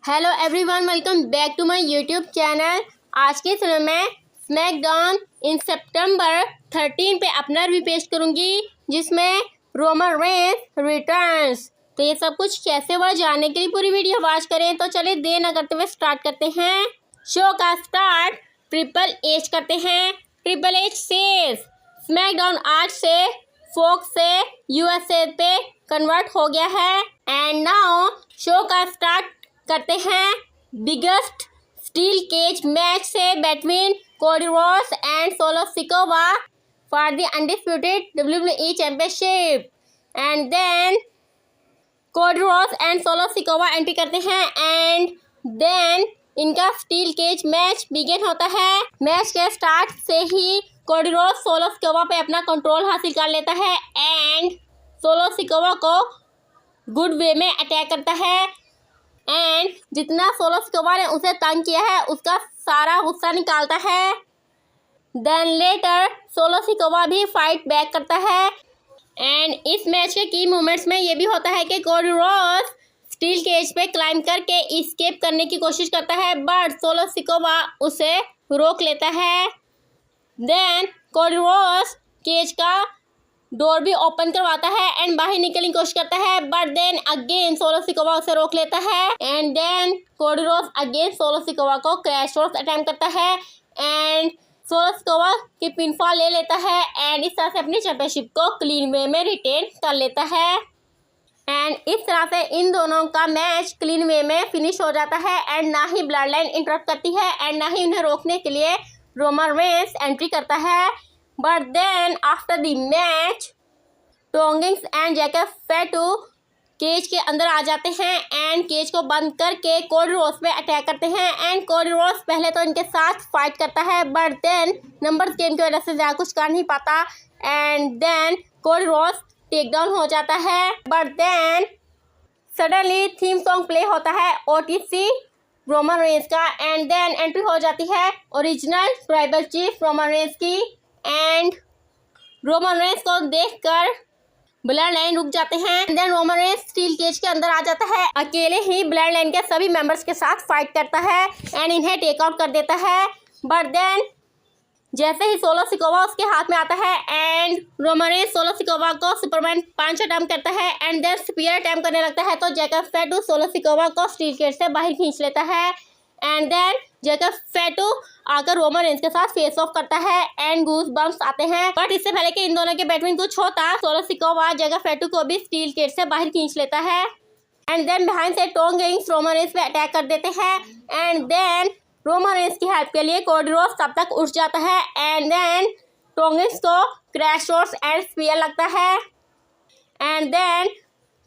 Hello everyone, welcome back to my YouTube channel. आज के समय में स्मैकडाउन इन सितंबर 13 पे अपना रिव्यू पेश करूंगी, जिसमें रोमन रेंस रिटर्न्स। तो ये सब कुछ कैसे हुआ जानने के लिए पूरी वीडियो वॉच करें। तो चलिए देर न करते हुए स्टार्ट करते हैं। शो का स्टार्ट ट्रिपल एच करते हैं। ट्रिपल एच सेज स्मैकडाउन आज से फोक्स से यूएसए पे कन्वर्ट हो गया है। एंड नाउ शो का स्टार्ट करते हैं बिगेस्ट स्टील केज मैच से between Cody Rhodes and Solo Sikoa for the undisputed WWE championship. And then Cody Rhodes and Solo Sikoa entry करते हैं एंड देन इनका स्टील केज मैच बिगिन होता है। Match के start से ही Cody Rhodes solo Sikoa पे अपना control हासिल कर लेता है एंड सोलो सिकोवा को गुड वे में अटैक करता है। एंड जितना सोलो सिकोवा ने उसे तंग किया है उसका सारा गुस्सा निकालता है। देन लेटर सोलो सिकोवा भी फाइट बैक करता है। एंड इस मैच के की मोमेंट्स में ये भी होता है कि कोडी रोड्स स्टील केज पे क्लाइम करके एस्केप करने की कोशिश करता है, बट सोलो सिकोवा उसे रोक लेता है। देन कोडी रोड्स केज का डोर भी ओपन करवाता है एंड बाहर निकलने की कोशिश करता है, but then again Solo Sikoa उसे रोक लेता है। And then Cody Rhodes again Solo Sikoa को क्रैश रोड्स अटेम्प्ट करता है एंड सोलो सिकोवा की पिनफॉल ले लेता है एंड इस तरह से अपनी चैंपियनशिप को क्लीन वे में रिटेन कर लेता है। एंड इस तरह से इन दोनों का मैच क्लीन वे में फिनिश हो जाता है एंड ना ही ब्लड लाइन इंटरप्ट करती है एंड ना ही उन्हें रोकने के लिए रोमन रेंस एंट्री करता है। But then after the match Tongans and Jacob Fatu cage के अंदर आ जाते हैं एंड केज को बंद करके कोडी रोड्स पे अटैक करते हैं एंड कोडी रोड्स पहले तो इनके साथ फाइट करता है, बट देन नंबर्स गेम की वजह से ज़्यादा कुछ कर नहीं पाता and then Cody Rhodes take down हो जाता है। But then suddenly theme song play होता है ओटीसी रोमन रेंस का एंड देन एंट्री हो जाती है original tribal chief Roman Reigns की। एंड रोमन रेंस को देखकर ब्लड लाइन रुक जाते हैं। Then Roman Reigns steel cage के अंदर आ जाता है, अकेले ही ब्लड लाइन के सभी मेंबर्स के साथ फाइट करता है एंड इन्हें टेक आउट कर देता है। बट देन जैसे ही सोलो सिकोवा उसके हाथ में आता है and Roman Reigns solo Sikoa को सुपरमैन पंच अटेम्प्ट करता है एंड देन स्पीयर अटेम्प्ट करने लगता है, तो जैकब फैटू सोलो सिकोवा को स्टील केज से बाहर खींच लेता है एंड देन जैकब फैटू आकर रोमन रेंस के साथ फेस ऑफ करता है एंड गूज बम्स आते हैं। बट इससे पहले कि इन दोनों के बिटवीन कुछ होता, सोलो सिकोवा जैकब फैटू को भी स्टील केज से बाहर खींच लेता है एंड देन बिहाइंड से टोंगिंग्स रोमन रेंस पे अटैक कर देते हैं एंड देन रोमन रेंस की हेल्प के लिए कोडी रोड्स तब तक उठ जाता है एंड देन टोंगिंग्स को क्रैश रोड्स एंड स्पीयर लगता है and then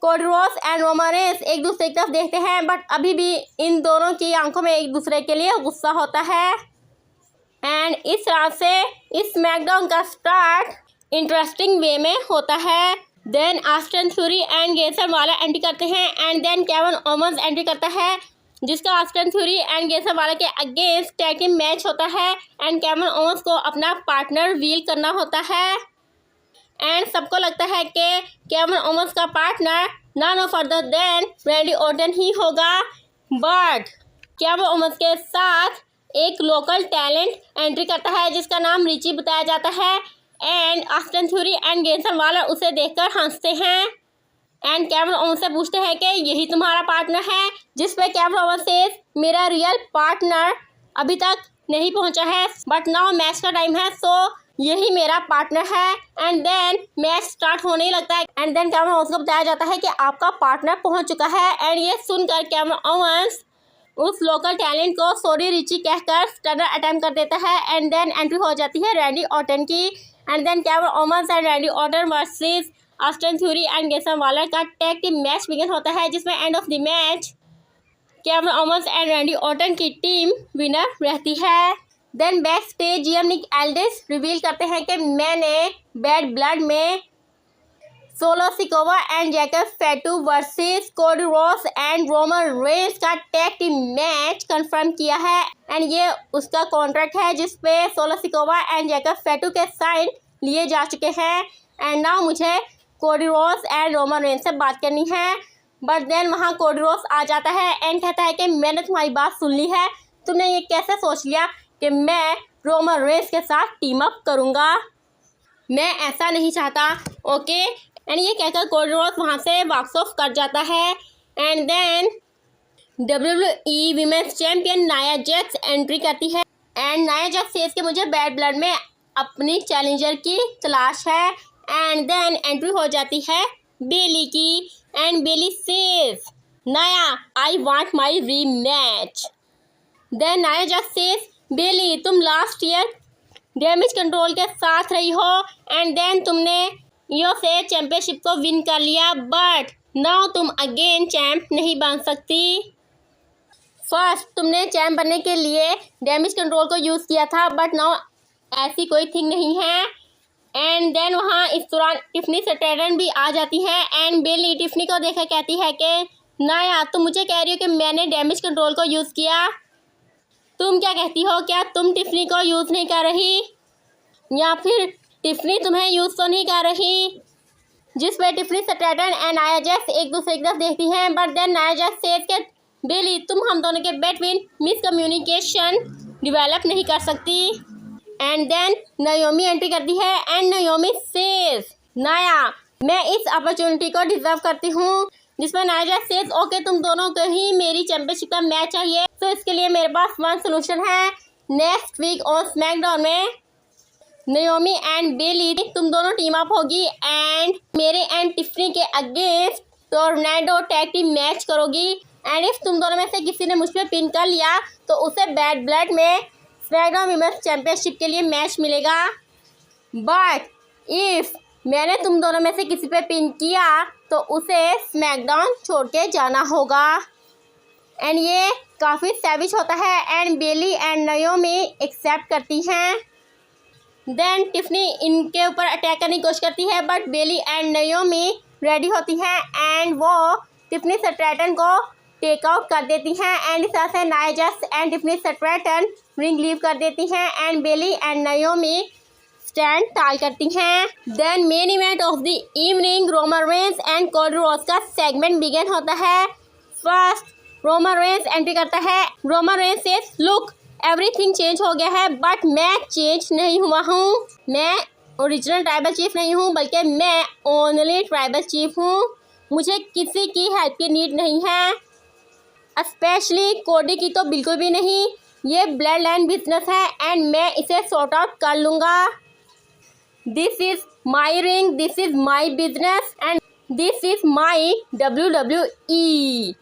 Cody Rhodes and Roman Reigns एक दूसरे की तरफ देखते हैं, बट अभी भी इन दोनों की आंखों में एक दूसरे के लिए गुस्सा होता है। एंड इस तरह से इस स्मैकडाउन का स्टार्ट इंटरेस्टिंग वे में होता है। Then Austin Theory and Grayson Waller entry करते हैं and then Kevin Owens entry करता है, जिसका ऑस्टिन थ्यूरी एंड ग्रेसन वाला के अगेंस्ट टैग टीम मैच होता है एंड केविन ओवंस को अपना पार्टनर व्हील करना होता है। एंड सबको लगता है कि केविन ओवंस का partner none further than Randy Orton ही होगा, बट केविन ओवंस के साथ एक लोकल टैलेंट एंट्री करता है जिसका नाम रिची बताया जाता है and Austin Theory and Grayson Waller उसे देखकर हंसते हैं एंड केविन ओवंस से पूछते हैं कि यही तुम्हारा पार्टनर है, जिस पे केविन ओवंस से मेरा रियल पार्टनर अभी तक नहीं पहुंचा है, बट नाउ मैच का टाइम है, सो यही मेरा पार्टनर है। एंड देन मैच स्टार्ट होने ही लगता है एंड देन केविन ओवंस को बताया जाता है कि आपका पार्टनर पहुंच चुका है एंड ये सुनकर केविन ओवंस उस लोकल टैलेंट को सॉरी रिची कहकर स्टनर अटेम्प्ट कर देता है एंड देन एंट्री हो जाती है रैंडी ऑर्टन की and then Kevin Owens and Randy Orton versus Austin Theory and Grayson Waller का टैग टीम मैच बिगिन होता है, जिसमें end of the match Kevin Owens and Randy Orton की team winner रहती है। Then back stage GM Nick Aldis reveal करते हैं कि मैंने बैड ब्लड में Solo Sikoa and Jacob Fatu versus Cody Rhodes and Roman Reigns का tag team match confirm किया है एंड ये उसका कॉन्ट्रैक्ट है जिसपे Solo Sikoa and Jacob Fatu के साइन लिए जा चुके हैं एंड नाउ मुझे कोडी रोड्स एंड रोमन रेंस से बात करनी है। बट देन वहाँ कोडी रोड्स आ जाता है एंड कहता है कि मैंने तुम्हारी बात सुन ली है, तुमने ये कैसे सोच लिया कि मैं रोमन रेंस के साथ टीम अप करूँगा, मैं ऐसा नहीं चाहता, ओके। एंड ये कहकर कोडी रोड्स वहाँ से वॉक्स ऑफ कर जाता है। And then WWE women's champion Nia Jax entry करती है एंड नाया जैक्स सेज कि मुझे बैड ब्लड में अपनी चैलेंजर की तलाश है। एंड देन एंट्री हो जाती है बेली की and Bayley says Nia I want my rematch. Then Nia Jax says Bayley तुम लास्ट ईयर डैमेज कंट्रोल के साथ रही हो एंड देन तुमने यो से चैंपियनशिप को विन कर लिया, बट नाउ तुम अगेन चैंप नहीं बन सकती। फर्स्ट तुमने चैंप बनने के लिए डैमेज कंट्रोल को यूज़ किया था, बट नाउ ऐसी कोई थिंग नहीं है। एंड देन वहाँ इस दौरान टिफनी स्ट्रैटन भी आ जाती है एंड बेली टिफनी को देखकर कहती है कि नाया तुम मुझे कह रही हो कि मैंने डैमेज कंट्रोल को यूज़ किया, तुम क्या कहती हो, क्या तुम टिफनी को यूज़ नहीं कर रही या फिर टिफनी तुम्हें यूज़ तो नहीं कर रही। जिस पे Tiffany Stratton and Nia Jax एक दूसरे की तरफ देखती हैं, but then Nia Jax says के बेली तुम हम दोनों के बिटवीन मिसकम्युनिकेशन डिवेलप नहीं कर सकती। एंड देन नायोमी एंट्री करती है एंड नायोमी सेज नाया मैं इस अपॉर्चुनिटी को डिजर्व करती हूँ, जिसमें नाया जैक्स सेज ओके तुम दोनों को ही मेरी चैंपियनशिप का मैच चाहिए, तो इसके लिए मेरे पास वन सोल्यूशन है। नेक्स्ट वीक ऑन स्मैकडाउन में नायोमी एंड बेली तुम दोनों टीम अप होगी एंड मेरे एंड टिफनी के against tornado tag team match करोगी एंड इफ तुम दोनों में से किसी ने मुझ पर पिन कर लिया तो उसे बैड ब्लड में स्मैकडाउन वीमेंस चैंपियनशिप के लिए मैच मिलेगा। बट इफ मैंने तुम दोनों में से किसी पे पिन किया तो उसे स्मैकडाउन छोड़ के जाना होगा। एंड ये काफ़ी सैविज होता है and Bayley and Naomi accept करती हैं। देन टिफनी इनके ऊपर अटैक करने की कोशिश करती है, but Bayley and Naomi ready होती हैं एंड वो टिफनी स्ट्रैटन को टेक आउट कर देती हैं एंड इस तरह से Nia Jax and Tiffany Stratton ring leave कर देती हैं and Bayley and Naomi stand tall करती हैं। Then main event of the evening Roman Reigns and Cody Rhodes का सेगमेंट बिगिन होता है। फर्स्ट रोमन रेंस एंट्री करता है। Roman Reigns says look everything change हो गया है, बट मैं चेंज नहीं हुआ हूँ, मैं ओरिजिनल ट्राइबल चीफ नहीं हूँ बल्कि मैं ओनली ट्राइबल चीफ हूँ, मुझे किसी की हेल्प की नीड नहीं है, स्पेशली कोडी की तो बिल्कुल भी नहीं, ये ब्लड लाइन बिजनेस है एंड मैं इसे सॉर्ट आउट कर लूँगा। This is my ring, this is my business and this is my WWE।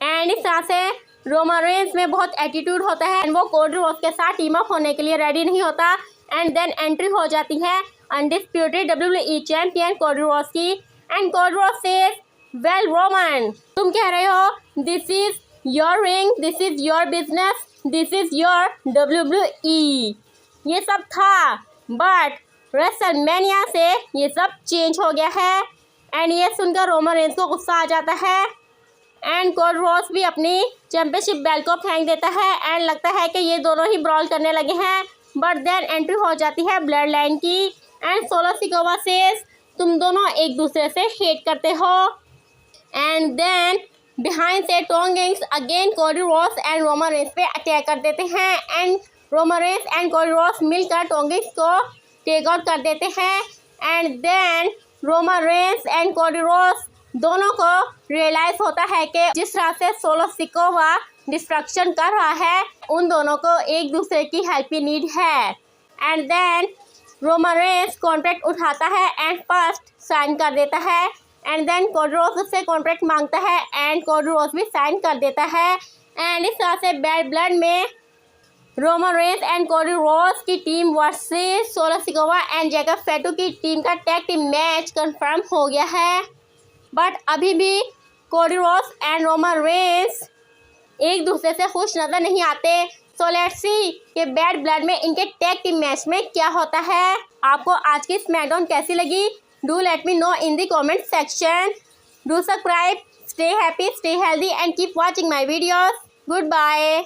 And इस तरह से रोमन रेंस में बहुत एटीट्यूड होता है एंड वो कोडी रोड्स के साथ टीम अप होने के लिए रेडी नहीं होता। एंड देन एंट्री हो जाती है undisputed WWE champion Cody Rhodes की and Cody Rhodes says well Roman तुम कह रहे हो this is your ring, this is your business, this is your WWE, ये सब था, बट रेसलमेनिया से ये सब चेंज हो गया है। एंड ये सुनकर रोमन रेंस को गुस्सा आ जाता है एंड कोडी रोड्स भी अपनी चैंपियनशिप बेल्ट को फेंक देता है एंड लगता है कि ये दोनों ही ब्रॉल करने लगे हैं, बट देन एंट्री हो जाती है ब्लड लाइन की एंड सोलो सिकोवा सेज तुम दोनों एक दूसरे से हेट करते हो। एंड देन बिहाइंड से Tongans again Cody Rhodes and Roman Reigns पे अटैक कर देते हैं and Roman Reigns and Cody Rhodes मिलकर टोंगिंग्स को टेक आउट कर देते हैं। And then Roman Reigns and Cody Rhodes दोनों को रियलाइज होता है कि जिस तरह से सोलो सिकोवा डिस्ट्रक्शन कर रहा है उन दोनों को एक दूसरे की हेल्प की नीड है। And then Roman Reigns contract उठाता है एंड फर्स्ट साइन कर देता है एंड देन कोडी रोड्स उससे कॉन्ट्रैक्ट मांगता है एंड कोडी रोड्स भी साइन कर देता है। एंड इस तरह से बैड ब्लड में Roman Reigns and Cody Rhodes की team versus Solo Sikoa and Jacob Fatu की टीम का टैग टीम मैच कंफर्म हो गया है, बट अभी भी कोडी रोड्स एंड रोमन रेंस एक दूसरे से खुश नज़र नहीं आते। सो लेट्स सी कि बैड ब्लड में इनके टैग टीम मैच में क्या होता है। आपको आज की स्मैकडाउन कैसी लगी? Do let me know in the comment section. Do subscribe, stay happy, stay healthy and keep watching my videos. Good bye.